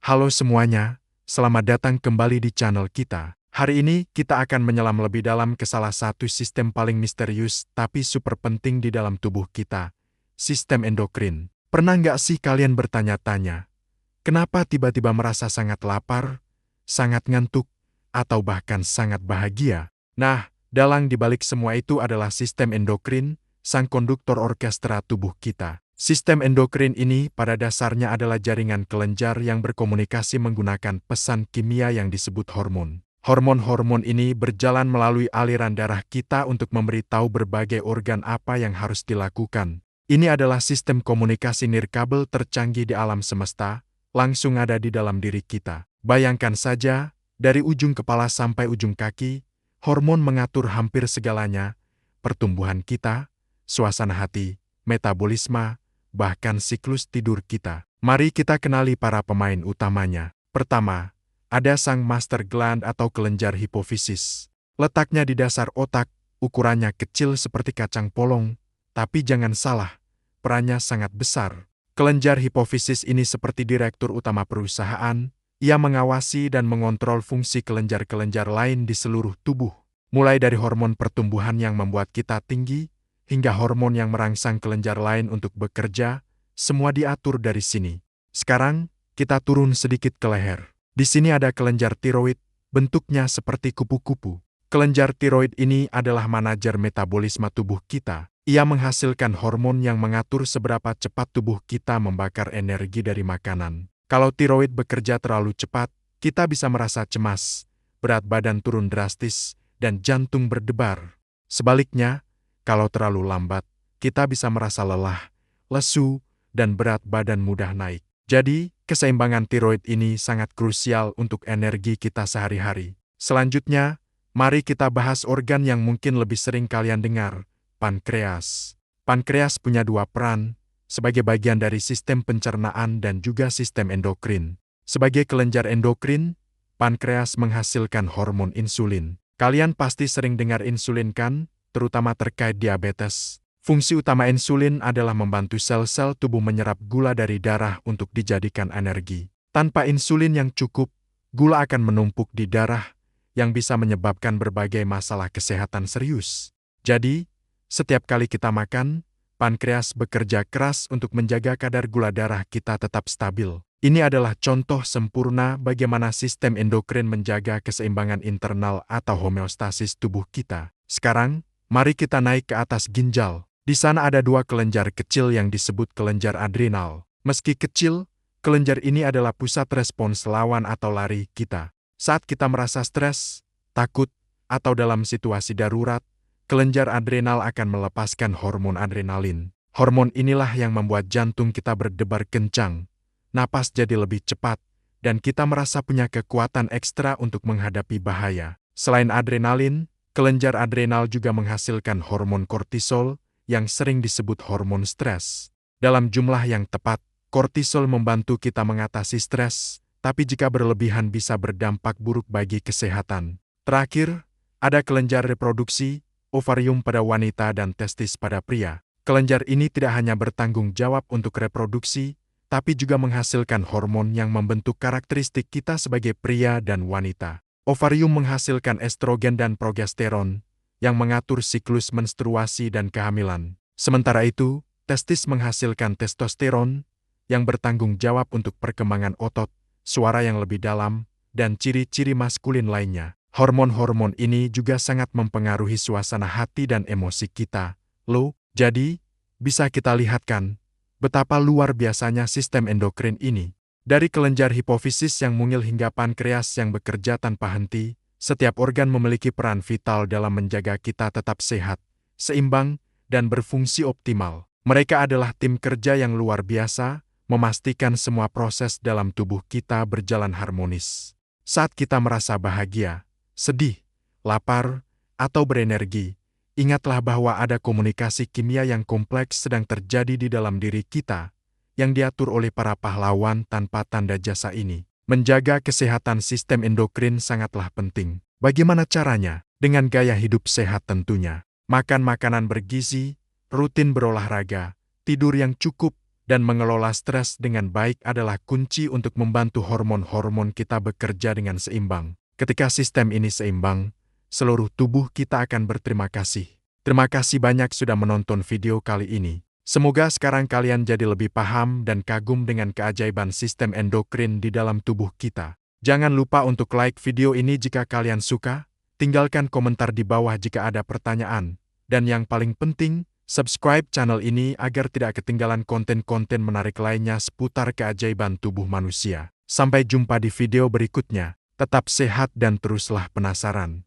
Halo semuanya, selamat datang kembali di channel kita. Hari ini kita akan menyelam lebih dalam ke salah satu sistem paling misterius tapi super penting di dalam tubuh kita, sistem endokrin. Pernah nggak sih kalian bertanya-tanya, kenapa tiba-tiba merasa sangat lapar, sangat ngantuk, atau bahkan sangat bahagia? Nah, dalang dibalik semua itu adalah sistem endokrin, sang konduktor orkestra tubuh kita. Sistem endokrin ini pada dasarnya adalah jaringan kelenjar yang berkomunikasi menggunakan pesan kimia yang disebut hormon. Hormon-hormon ini berjalan melalui aliran darah kita untuk memberitahu berbagai organ apa yang harus dilakukan. Ini adalah sistem komunikasi nirkabel tercanggih di alam semesta, langsung ada di dalam diri kita. Bayangkan saja, dari ujung kepala sampai ujung kaki, hormon mengatur hampir segalanya, pertumbuhan kita, suasana hati, metabolisme, bahkan siklus tidur kita. Mari kita kenali para pemain utamanya. Pertama, ada sang master gland atau kelenjar hipofisis. Letaknya di dasar otak, ukurannya kecil seperti kacang polong, tapi jangan salah, perannya sangat besar. Kelenjar hipofisis ini seperti direktur utama perusahaan, ia mengawasi dan mengontrol fungsi kelenjar-kelenjar lain di seluruh tubuh. Mulai dari hormon pertumbuhan yang membuat kita tinggi, hingga hormon yang merangsang kelenjar lain untuk bekerja, semua diatur dari sini. Sekarang, kita turun sedikit ke leher. Di sini ada kelenjar tiroid, bentuknya seperti kupu-kupu. Kelenjar tiroid ini adalah manajer metabolisme tubuh kita. Ia menghasilkan hormon yang mengatur seberapa cepat tubuh kita membakar energi dari makanan. Kalau tiroid bekerja terlalu cepat, kita bisa merasa cemas, berat badan turun drastis, dan jantung berdebar. Sebaliknya, kalau terlalu lambat, kita bisa merasa lelah, lesu, dan berat badan mudah naik. Jadi, keseimbangan tiroid ini sangat krusial untuk energi kita sehari-hari. Selanjutnya, mari kita bahas organ yang mungkin lebih sering kalian dengar, pankreas. Pankreas punya dua peran, sebagai bagian dari sistem pencernaan dan juga sistem endokrin. Sebagai kelenjar endokrin, pankreas menghasilkan hormon insulin. Kalian pasti sering dengar insulin kan? Terutama terkait diabetes. Fungsi utama insulin adalah membantu sel-sel tubuh menyerap gula dari darah untuk dijadikan energi. Tanpa insulin yang cukup, gula akan menumpuk di darah, yang bisa menyebabkan berbagai masalah kesehatan serius. Jadi, setiap kali kita makan, pankreas bekerja keras untuk menjaga kadar gula darah kita tetap stabil. Ini adalah contoh sempurna bagaimana sistem endokrin menjaga keseimbangan internal atau homeostasis tubuh kita. Sekarang, mari kita naik ke atas ginjal. Di sana ada dua kelenjar kecil yang disebut kelenjar adrenal. Meski kecil, kelenjar ini adalah pusat respons lawan atau lari kita. Saat kita merasa stres, takut, atau dalam situasi darurat, kelenjar adrenal akan melepaskan hormon adrenalin. Hormon inilah yang membuat jantung kita berdebar kencang, napas jadi lebih cepat, dan kita merasa punya kekuatan ekstra untuk menghadapi bahaya. Selain adrenalin, kelenjar adrenal juga menghasilkan hormon kortisol yang sering disebut hormon stres. Dalam jumlah yang tepat, kortisol membantu kita mengatasi stres, tapi jika berlebihan bisa berdampak buruk bagi kesehatan. Terakhir, ada kelenjar reproduksi, ovarium pada wanita dan testis pada pria. Kelenjar ini tidak hanya bertanggung jawab untuk reproduksi, tapi juga menghasilkan hormon yang membentuk karakteristik kita sebagai pria dan wanita. Ovarium menghasilkan estrogen dan progesteron, yang mengatur siklus menstruasi dan kehamilan. Sementara itu, testis menghasilkan testosteron, yang bertanggung jawab untuk perkembangan otot, suara yang lebih dalam, dan ciri-ciri maskulin lainnya. Hormon-hormon ini juga sangat mempengaruhi suasana hati dan emosi kita. Loh, jadi, bisa kita lihat kan, betapa luar biasanya sistem endokrin ini. Dari kelenjar hipofisis yang mungil hingga pankreas yang bekerja tanpa henti, setiap organ memiliki peran vital dalam menjaga kita tetap sehat, seimbang, dan berfungsi optimal. Mereka adalah tim kerja yang luar biasa, memastikan semua proses dalam tubuh kita berjalan harmonis. Saat kita merasa bahagia, sedih, lapar, atau berenergi, ingatlah bahwa ada komunikasi kimia yang kompleks sedang terjadi di dalam diri kita, yang diatur oleh para pahlawan tanpa tanda jasa ini. Menjaga kesehatan sistem endokrin sangatlah penting. Bagaimana caranya? Dengan gaya hidup sehat tentunya. Makan makanan bergizi, rutin berolahraga, tidur yang cukup, dan mengelola stres dengan baik adalah kunci untuk membantu hormon-hormon kita bekerja dengan seimbang. Ketika sistem ini seimbang, seluruh tubuh kita akan berterima kasih. Terima kasih banyak sudah menonton video kali ini. Semoga sekarang kalian jadi lebih paham dan kagum dengan keajaiban sistem endokrin di dalam tubuh kita. Jangan lupa untuk like video ini jika kalian suka, tinggalkan komentar di bawah jika ada pertanyaan, dan yang paling penting, subscribe channel ini agar tidak ketinggalan konten-konten menarik lainnya seputar keajaiban tubuh manusia. Sampai jumpa di video berikutnya, tetap sehat dan teruslah penasaran.